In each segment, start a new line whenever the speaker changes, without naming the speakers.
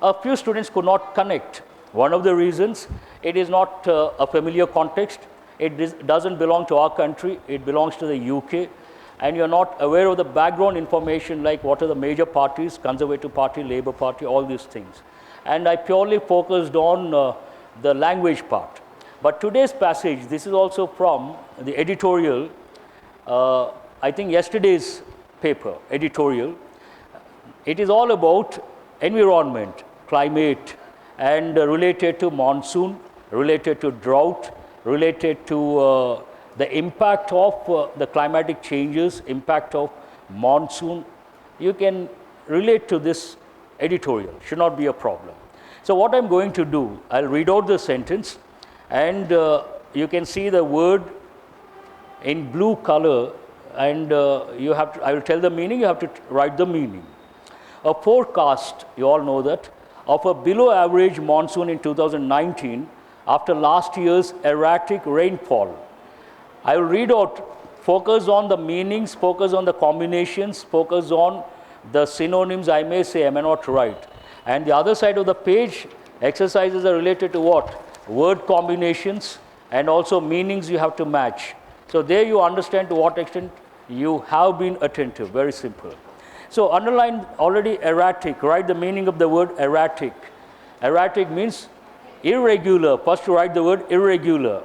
a few students could not connect. One of the reasons, it is not a familiar context. It doesn't belong to our country. It belongs to the UK. And you're not aware of the background information like what are the major parties, Conservative Party, Labour Party, all these things. And I purely focused on the language part. But today's passage, this is also from the editorial, I think yesterday's paper, editorial. It is all about environment, climate, and related to monsoon, related to drought, related to the impact of the climatic changes, impact of monsoon. You can relate to this editorial, should not be a problem. So what I'm going to do, I'll read out the sentence, and you can see the word in blue color, and you have to, I will tell the meaning, you have to write the meaning. A forecast, you all know that, of a below average monsoon in 2019 after last year's erratic rainfall. I will read out, focus on the meanings, focus on the combinations, focus on the synonyms I may say, I may not write. And the other side of the page, exercises are related to what? Word combinations and also meanings you have to match. So there you understand to what extent you have been attentive, very simple. So underline already erratic, write the meaning of the word erratic. Erratic means irregular. First you write the word irregular.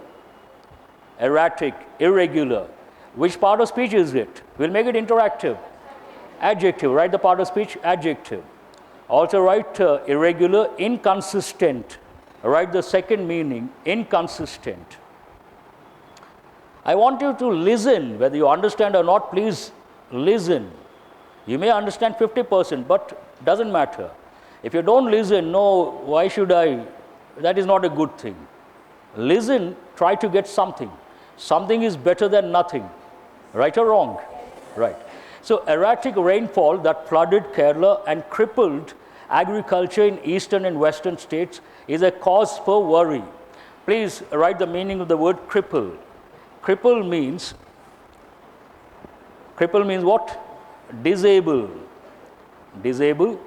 Erratic, irregular. Which part of speech is it? We'll make it interactive. Adjective, write the part of speech, adjective. Also write irregular, inconsistent. Write the second meaning, inconsistent. I want you to listen, whether you understand or not, please listen. You may understand 50%, but doesn't matter. If you don't listen, no, why should I? That is not a good thing. Listen, try to get something. Something is better than nothing. Right or wrong? Right. So erratic rainfall that flooded Kerala and crippled agriculture in eastern and western states is a cause for worry. Please write the meaning of the word cripple. Cripple means what? Disable. Disable.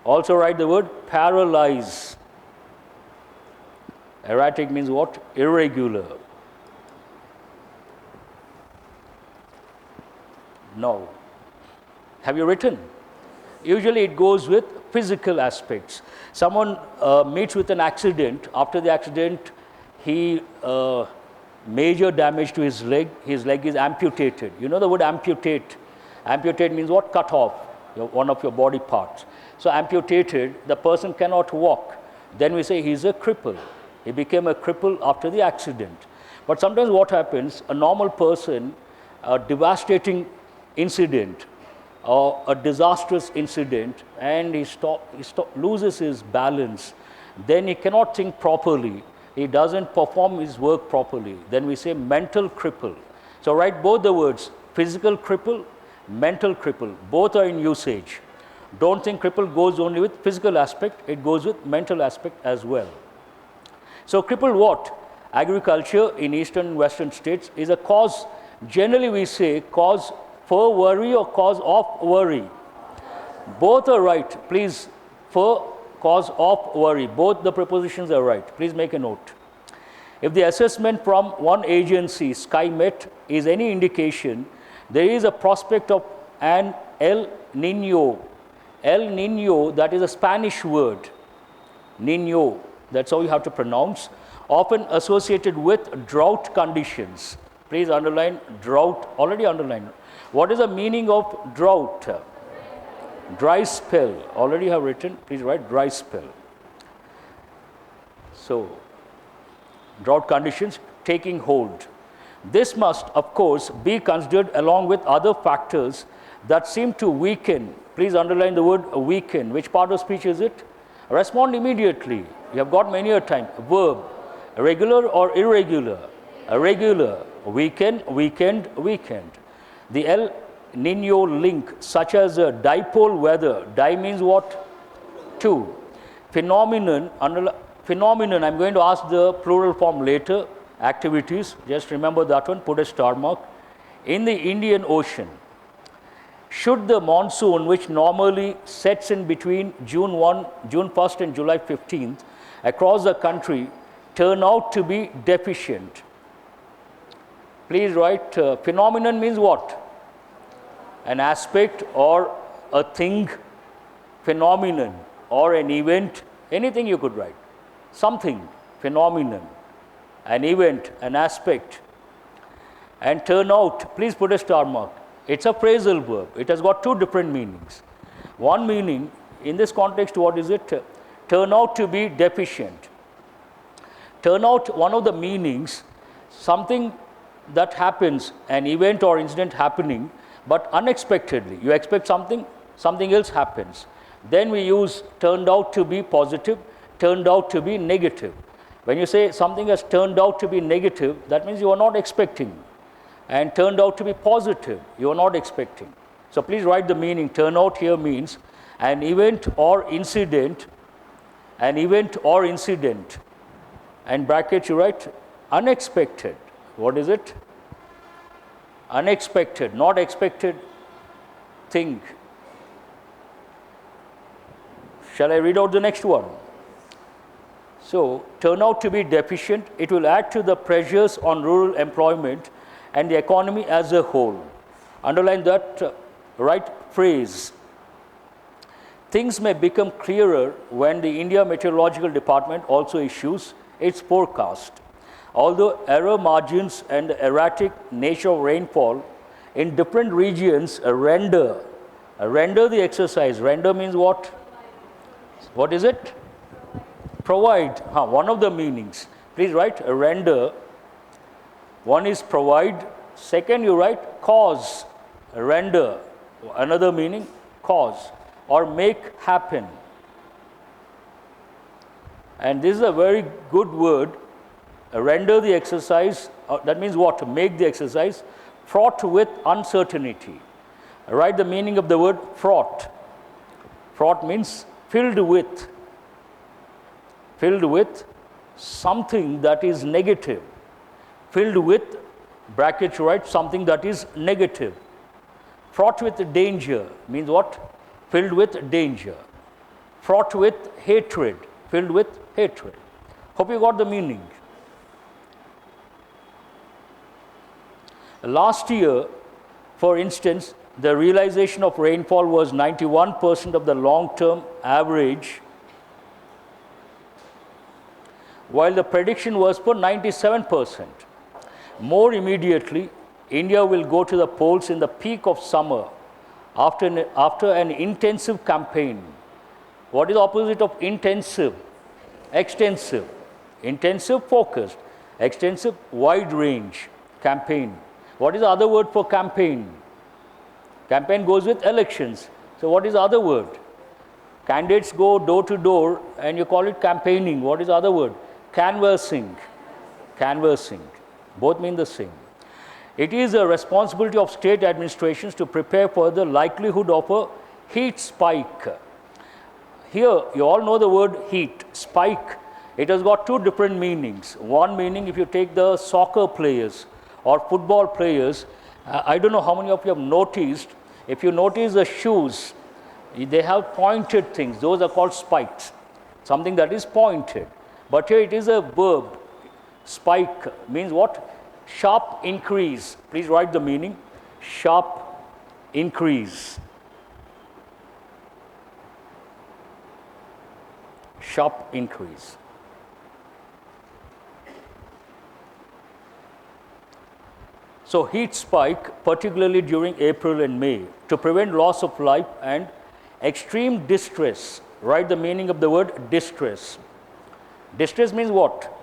Also write the word paralyze. Erratic means what? Irregular. No. Have you written? Usually it goes with physical aspects. Someone meets with an accident. After the accident, he major damage to his leg is amputated. You know the word amputate. Amputate means what? Cut off one of your body parts. So amputated, the person cannot walk. Then we say he's a cripple. He became a cripple after the accident. But sometimes what happens, a normal person, a devastating incident or a disastrous incident, and he loses his balance, then he cannot think properly. He doesn't perform his work properly. Then we say mental cripple. So write both the words, physical cripple, mental cripple. Both are in usage. Don't think cripple goes only with physical aspect, it goes with mental aspect as well. So crippled what? Agriculture in eastern and western states is a cause, generally we say cause for worry or cause of worry. Both are right. Please, for, cause of worry. Both the prepositions are right. Please make a note. If the assessment from one agency, SkyMet, is any indication, there is a prospect of an El Niño. El Niño, that is a Spanish word. Niño, that's how you have to pronounce. Often associated with drought conditions. Please underline drought, already underlined. What is the meaning of drought? Dry spell, already have written, please write dry spell. So, drought conditions taking hold. This must, of course, be considered along with other factors that seem to weaken. Please underline the word weaken. Which part of speech is it? Respond immediately. You have got many a time. Verb, regular or irregular? Regular. Weaken, weakened, weakened. The El Niño link, such as dipole weather. Di means what? Two. Phenomenon, phenomenon, I'm going to ask the plural form later. Activities, just remember that one, put a star mark. In the Indian Ocean. Should the monsoon, which normally sets in between June 1st and July 15th across the country, turn out to be deficient? Please write, phenomenon means what? An aspect or a thing, phenomenon, or an event, anything you could write. Something, phenomenon, an event, an aspect. And turn out, please put a star mark. It's a phrasal verb. It has got two different meanings. One meaning, in this context, what is it? Turn out to be deficient. Turn out, one of the meanings, something that happens, an event or incident happening, but unexpectedly. You expect something, something else happens. Then we use turned out to be positive, turned out to be negative. When you say something has turned out to be negative, that means you are not expecting. And turned out to be positive, you are not expecting. So please write the meaning. Turn out here means an event or incident, and bracket you write unexpected. What is it? Unexpected, not expected thing. Shall I read out the next one? So, turn out to be deficient. It will add to the pressures on rural employment and the economy as a whole. Underline that right phrase. Things may become clearer when the India Meteorological Department also issues its forecast. Although error margins and the erratic nature of rainfall in different regions render the exercise. Render means what? What is it? Provide. One of the meanings. Please write render. One is provide. Second, you write cause. Render. Another meaning, cause or make happen. And this is a very good word. Render the exercise, that means what? Make the exercise fraught with uncertainty. Write the meaning of the word fraught. Fraught means filled with something that is negative. Filled with, bracket you write, something that is negative. Fraught with danger means what? Filled with danger. Fraught with hatred, filled with hatred. Hope you got the meaning. Last year, for instance, the realization of rainfall was 91% of the long-term average, while the prediction was for 97%. More immediately, India will go to the polls in the peak of summer after an intensive campaign. What is the opposite of intensive? Extensive. Intensive, focused. Extensive, wide range campaign. What is the other word for campaign? Campaign goes with elections. So what is the other word? Candidates go door to door and you call it campaigning. What is the other word? Canvassing. Canvassing. Both mean the same. It is a responsibility of state administrations to prepare for the likelihood of a heat spike. Here, you all know the word heat, spike. It has got two different meanings. One meaning, if you take the soccer players or football players, I don't know how many of you have noticed, if you notice the shoes, they have pointed things. Those are called spikes, something that is pointed. But here it is a verb. Spike means what? Sharp increase. Please write the meaning. Sharp increase. Sharp increase. So heat spike, particularly during April and May, to prevent loss of life and extreme distress. Write the meaning of the word distress. Distress means what?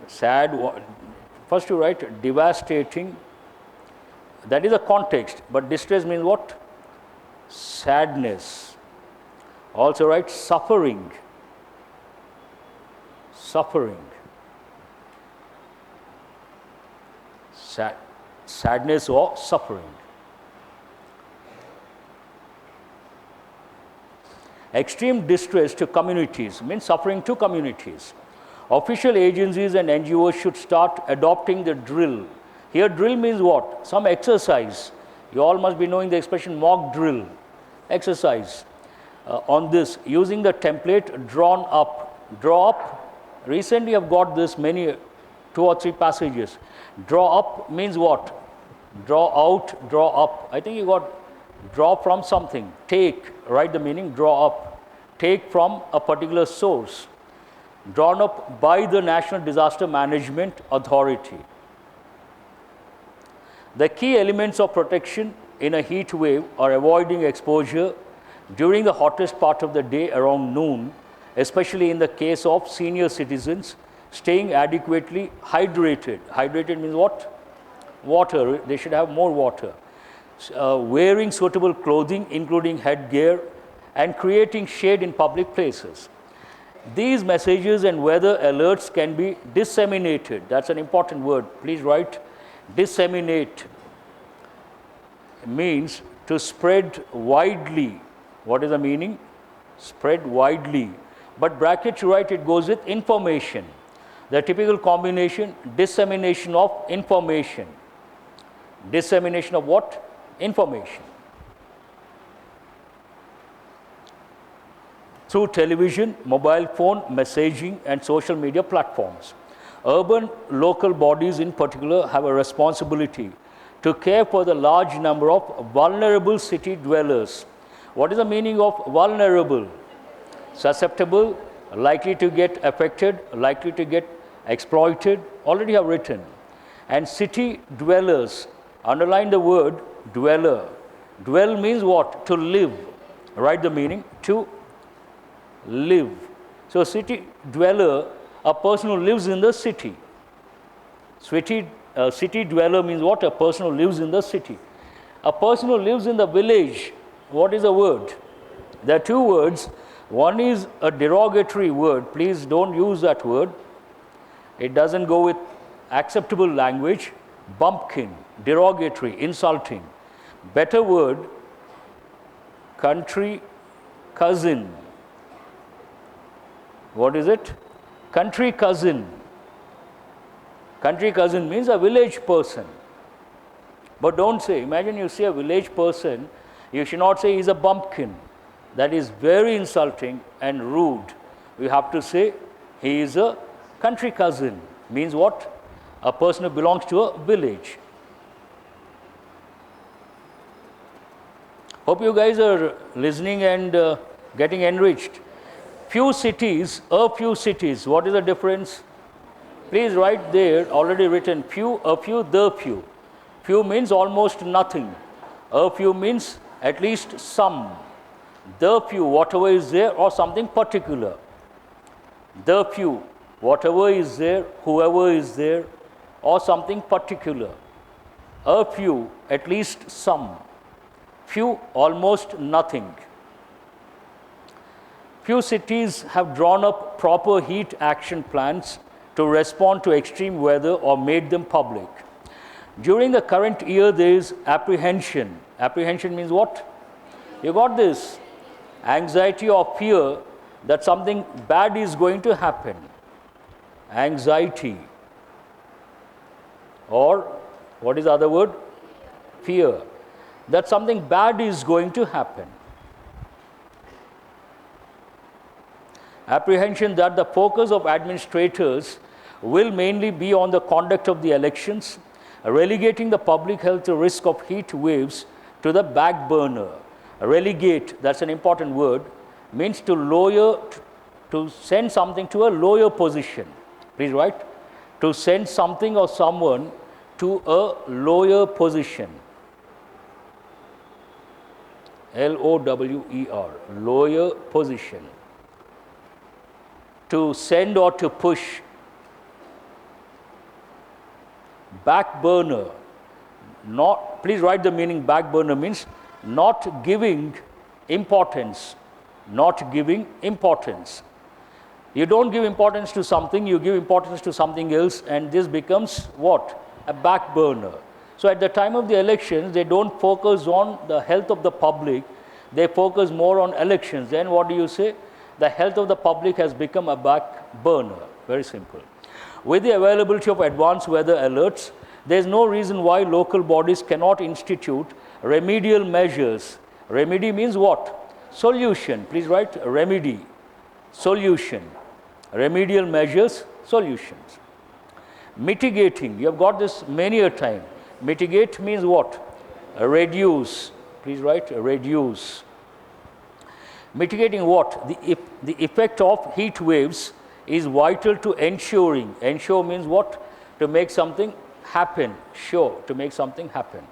Sad. First you write devastating. That is a context. But distress means what? Sadness. Also write suffering. Suffering. Sadness or suffering. Extreme distress to communities means suffering to communities. Official agencies and NGOs should start adopting the drill Here drill means what? Some exercise. You all must be knowing the expression mock drill, exercise. On this, using the template drawn up. Draw up, recently I've got this many, 2 or 3 passages. Draw up means what? Draw out, draw up. I think you got draw from something. Take, write the meaning, draw up. Take from a particular source. Drawn up by the National Disaster Management Authority. The key elements of protection in a heat wave are avoiding exposure during the hottest part of the day around noon, especially in the case of senior citizens, staying adequately hydrated. Hydrated means what? Water. They should have more water. Wearing suitable clothing, including headgear, and creating shade in public places. These messages and weather alerts can be disseminated. That's an important word. Please write. Disseminate means to spread widely. What is the meaning? Spread widely. But bracket you write, it goes with information. The typical combination, dissemination of information. Dissemination of what? Information. Through television, mobile phone, messaging, and social media platforms. Urban local bodies in particular have a responsibility to care for the large number of vulnerable city dwellers. What is the meaning of vulnerable? Susceptible, likely to get affected, likely to get exploited, already have written. And city dwellers, underline the word dweller. Dwell means what? To live. Write the meaning, to live. So city dweller, a person who lives in the city. City dweller means what? A person who lives in the city. A person who lives in the village, what is the word? There are 2 words. One is a derogatory word. Please don't use that word. It doesn't go with acceptable language. Bumpkin, derogatory, insulting. Better word, country cousin. What is it? Country cousin. Country cousin means a village person. But don't say, imagine you see a village person, you should not say he's a bumpkin. That is very insulting and rude. We have to say he is a country cousin. Means what? A person who belongs to a village. Hope you guys are listening and getting enriched. Few cities, a few cities. What is the difference? Please write there, already written, few, a few, the few. Few means almost nothing. A few means at least some. The few, whatever is there, or something particular. The few, whatever is there, whoever is there, or something particular. A few, at least some. Few, almost nothing. Few cities have drawn up proper heat action plans to respond to extreme weather or made them public. During the current year, there is apprehension. Apprehension means what? You got this. Anxiety or fear that something bad is going to happen. Anxiety. Or what is the other word? Fear. That something bad is going to happen. Apprehension that the focus of administrators will mainly be on the conduct of the elections, relegating the public health to risk of heat waves to the back burner. Relegate, that's an important word, means to lower, to send something to a lower position. Please write. To send something or someone to a lower position. L-O-W-E-R, lower position. To send or to push. Back burner. Not, please write the meaning. Back burner means not giving importance. Not giving importance. You don't give importance to something, you give importance to something else, and this becomes what? A back burner. So at the time of the elections, they don't focus on the health of the public, they focus more on elections. Then what do you say? The health of the public has become a back burner. Very simple. With the availability of advanced weather alerts, There is no reason why local bodies cannot institute remedial measures. Remedy means what? Solution. Please write remedy, solution. Remedial measures, solutions. Mitigating, you have got this many a time. Mitigate means what? Reduce. Please write reduce. Mitigating what? The effect of heat waves is vital to ensuring. Ensure means what? To make something happen. Sure, to make something happen.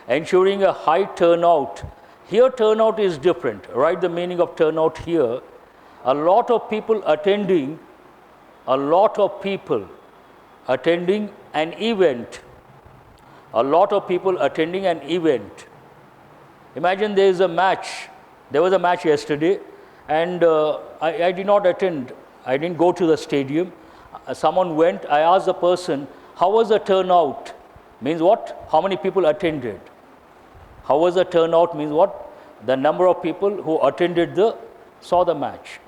Ensuring a high turnout. Here turnout is different. Write the meaning of turnout here. A lot of people attending an event. A lot of people attending an event. Imagine there is a match. There was a match yesterday, and I did not attend. I didn't go to the stadium. Someone went. I asked the person, how was the turnout? Means what? How many people attended? How was the turnout? Means what? The number of people who attended saw the match.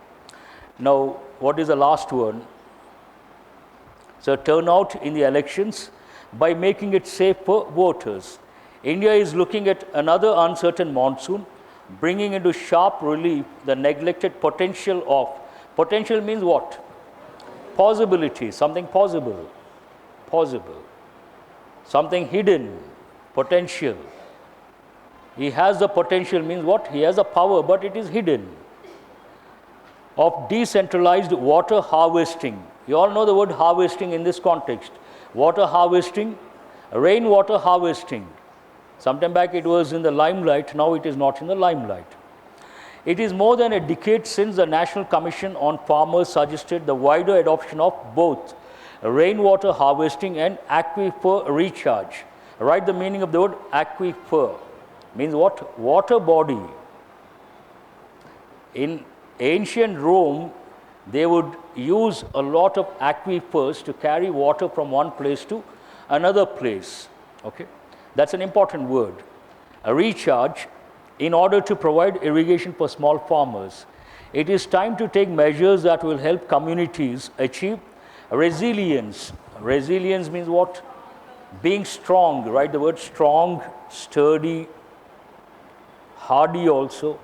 Now, what is the last one? So, turnout in the elections by making it safe for voters. India is looking at another uncertain monsoon, bringing into sharp relief the neglected potential of. Potential means what? Possibility, something possible. Possible. Something hidden, potential. He has the potential means what? He has the power, but it is hidden. Of decentralized water harvesting. You all know the word harvesting in this context. Water harvesting, rainwater harvesting. Sometime back it was in the limelight, now it is not in the limelight. It is more than a decade since the National Commission on Farmers suggested the wider adoption of both rainwater harvesting and aquifer recharge. Write the meaning of the word aquifer. Means what? Water body. In ancient Rome, they would use a lot of aquifers to carry water from one place to another place. Okay? That's an important word. A recharge in order to provide irrigation for small farmers. It is time to take measures that will help communities achieve resilience. Resilience means what? Being strong. Write the word strong, sturdy, hardy also.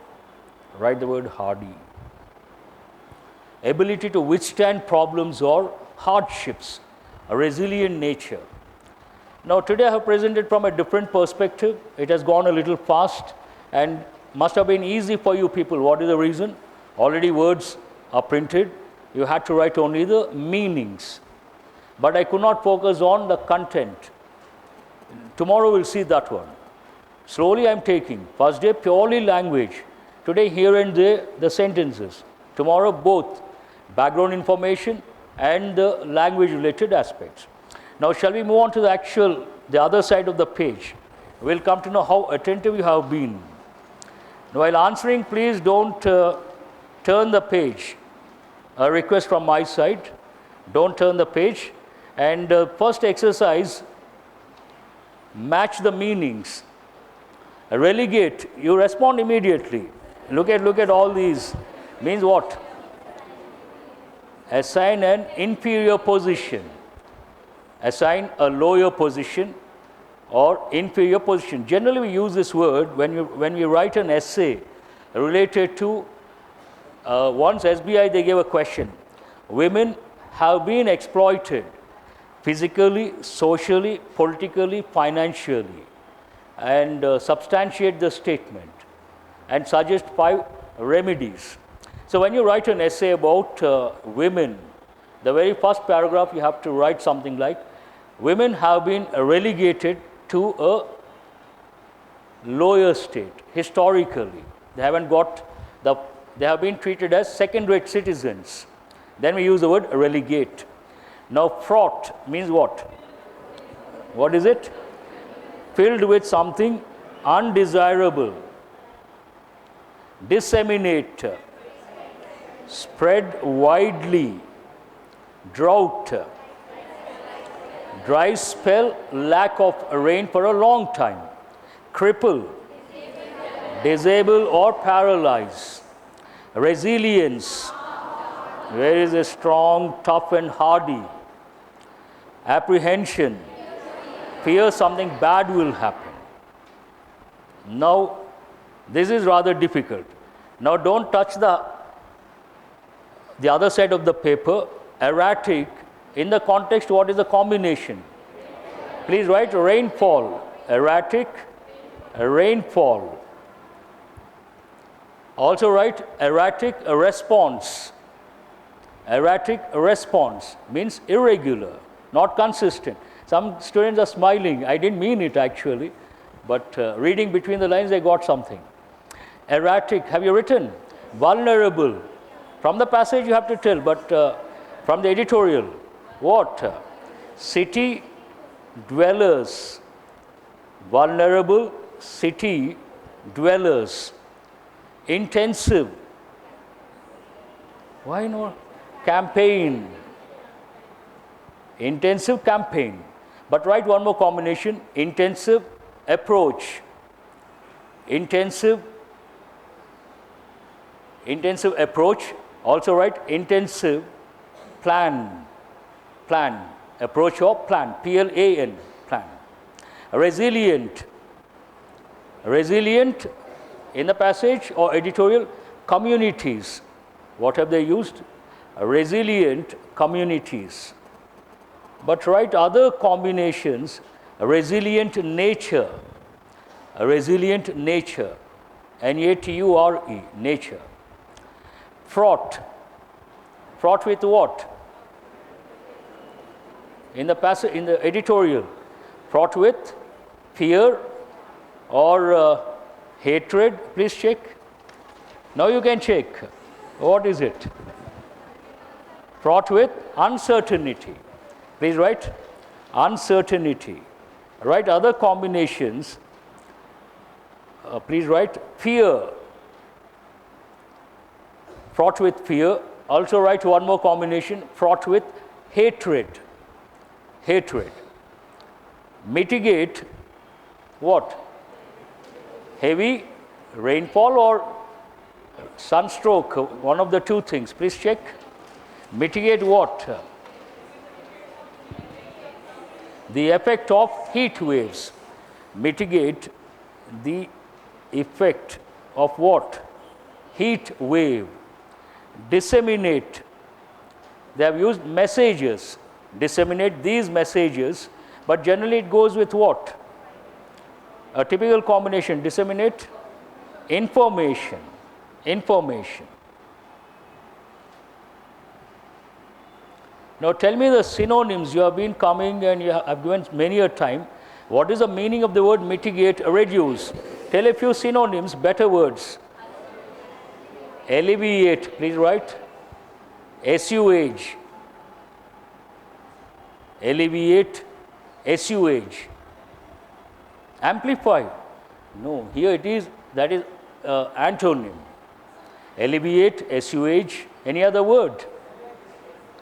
Write the word hardy. Ability to withstand problems or hardships, a resilient nature. Now today I have presented from a different perspective. It has gone a little fast and must have been easy for you people. What is the reason? Already words are printed. You had to write only the meanings. But I could not focus on the content. Tomorrow we'll see that one. Slowly I'm taking. First day purely language. Today here and there the sentences. Tomorrow both background information and the language related aspects. Now shall we move on to the other side of the page. We'll come to know how attentive you have been. Now, while answering, please don't turn the page. A request from my side, don't turn the page. And first exercise, match the meanings. Relegate, you respond immediately. Look at all these. Means what? Assign an inferior position. Assign a lower position or inferior position. Generally we use this word when we write an essay related to once SBI they gave a question. Women have been exploited physically, socially, politically, financially, and substantiate the statement and suggest 5 remedies. So when you write an essay about women, the very first paragraph you have to write something like, women have been relegated to a lower state historically. They have been treated as second-rate citizens. Then we use the word relegate. Now fraught means what? What is it? Filled with something undesirable. Disseminate. Spread widely. Drought. Dry spell, lack of rain for a long time. Cripple. Disable or paralyze. Resilience. Where is a strong, tough and hardy. Apprehension. fear something bad will happen. Now, this is rather difficult. Now, don't touch the other side of the paper. Erratic, in the context, what is the combination? Please write rainfall. Erratic, rainfall. Also write erratic response. Erratic response means irregular, not consistent. Some students are smiling. I didn't mean it actually, but reading between the lines, they got something. Erratic, have you written? Vulnerable. From the passage you have to tell, but from the editorial, what? City dwellers. Vulnerable city dwellers. Intensive. Why not? Campaign. Intensive campaign. But write one more combination. Intensive approach. Intensive approach. Also write intensive plan. Plan. Approach or plan. P-L-A-N. Plan. Resilient. Resilient in the passage or editorial. Communities. What have they used? Resilient communities. But write other combinations. Resilient nature. Resilient nature. N-A-T-U-R-E. Nature. Fraught. Fraught with what? In the passage, in the editorial. Fraught with fear or hatred. Please check. Now you can check. What is it? Fraught with uncertainty. Please write uncertainty. Write other combinations. Please write fear. Fraught with fear. Also write one more combination. Fraught with hatred. Hatred. Mitigate what? Heavy rainfall or sunstroke, one of the two things. Please check. Mitigate what? The effect of heat waves. Mitigate the effect of what? Heat wave. Disseminate. They have used messages. Disseminate these messages, but generally it goes with what? A typical combination. Disseminate information. Information. Now tell me the synonyms. You have been coming and you have given many a time. What is the meaning of the word mitigate, reduce? Tell a few synonyms, better words. Alleviate, please write. Assuage. Alleviate, assuage. Amplify. No, here it is, that is antonym. Alleviate, assuage. Any other word?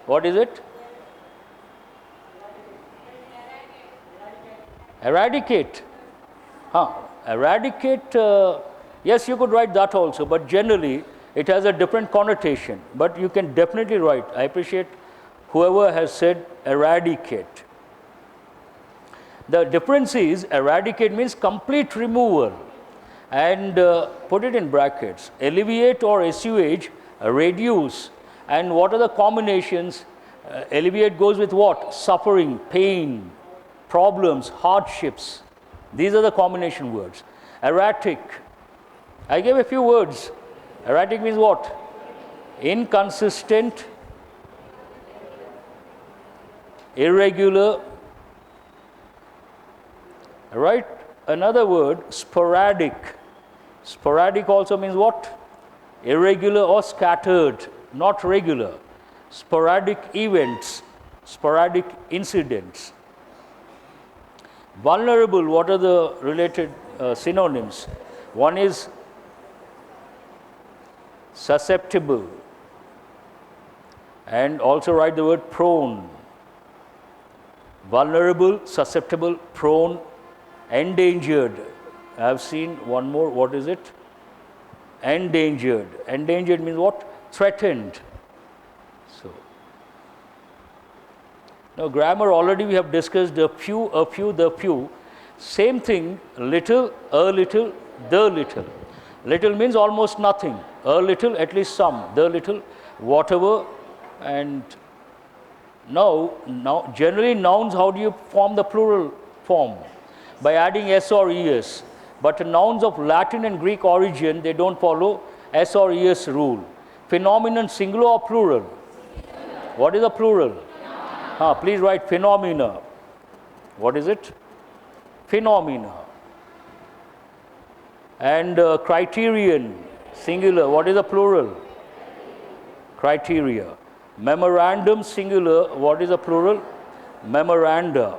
What is it? Eradicate. Eradicate, yes, you could write that also, but generally it has a different connotation. But you can definitely write. I appreciate whoever has said eradicate. The difference is eradicate means complete removal, and put it in brackets. Alleviate or assuage, reduce. And what are the combinations? Alleviate goes with what? Suffering, pain, problems, hardships. These are the combination words. Erratic. I gave a few words. Erratic means what? Inconsistent, irregular. Right? Another word, sporadic. Sporadic also means what? Irregular or scattered, not regular. Sporadic events, sporadic incidents. Vulnerable, what are the related synonyms? One is susceptible, and also write the word prone. Vulnerable, susceptible, prone, endangered. I have seen one more. What is it? Endangered. Endangered means what? Threatened. So, Now, grammar already we have discussed the few, the few. Same thing, little, a little, the little. Little means almost nothing. A little, at least some. The little, whatever. And now, generally nouns, how do you form the plural form? By adding s or es. But nouns of Latin and Greek origin, they don't follow s or es rule. Phenomenon, singular or plural? What is the plural? Please write phenomena. What is it? Phenomena. And criterion, singular. What is the plural? Criteria. Memorandum, singular. What is the plural? Memoranda.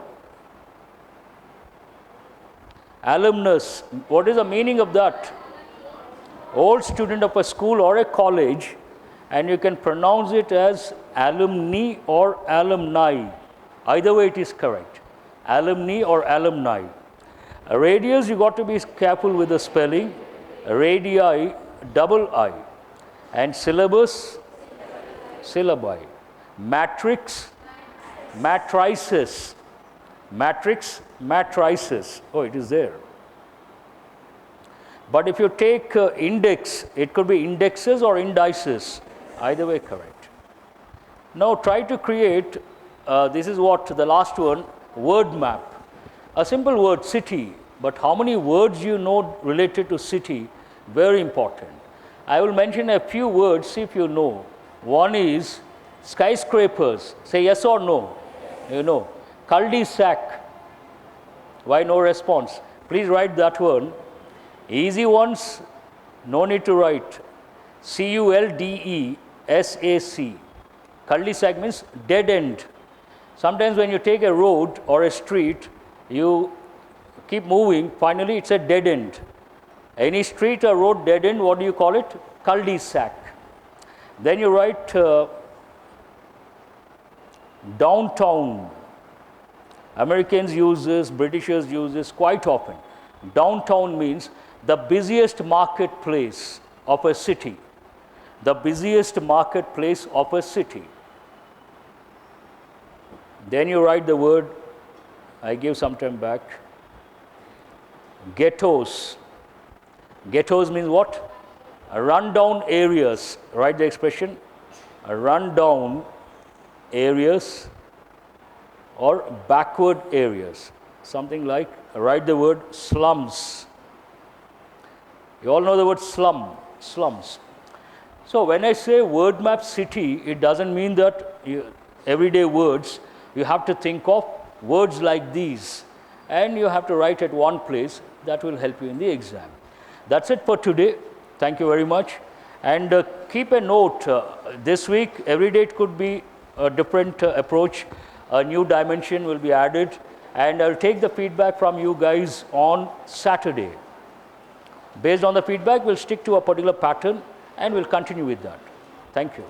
Alumnus. What is the meaning of that? Old student of a school or a college, and you can pronounce it as alumni or alumni. Either way it is correct. Alumni or alumni. Radius, you got to be careful with the spelling. Radii, double I. And syllabus, syllabi. Matrix, matrices. Matrix, matrices. Oh, it is there. But if you take index, it could be indexes or indices. Either way correct. Now try to create, this is what the last one, word map. A simple word, city. But how many words you know related to city? Very important. I will mention a few words, see if you know. One is skyscrapers. Say yes or no. You know. Cul-de-sac. Why no response? Please write that one. Easy ones, no need to write. C-U-L-D-E-S-A-C. Cul-de-sac means dead end. Sometimes when you take a road or a street, you keep moving, finally it's a dead end. Any street or road dead end, what do you call it? Cul-de-sac. Then you write downtown. Americans use this, Britishers use this quite often. Downtown means the busiest marketplace of a city. The busiest marketplace of a city. Then you write the word, I gave some time back, ghettos. Ghettos means what? Rundown areas. Write the expression, rundown areas or backward areas. Something like, write the word slums. You all know the word slum, slums. So when I say word map city, it doesn't mean that everyday words. You have to think of words like these, and you have to write at one place. That will help you in the exam. That's it for today. Thank you very much. And keep a note, this week, every day it could be a different approach. A new dimension will be added. And I'll take the feedback from you guys on Saturday. Based on the feedback, we'll stick to a particular pattern and we'll continue with that. Thank you.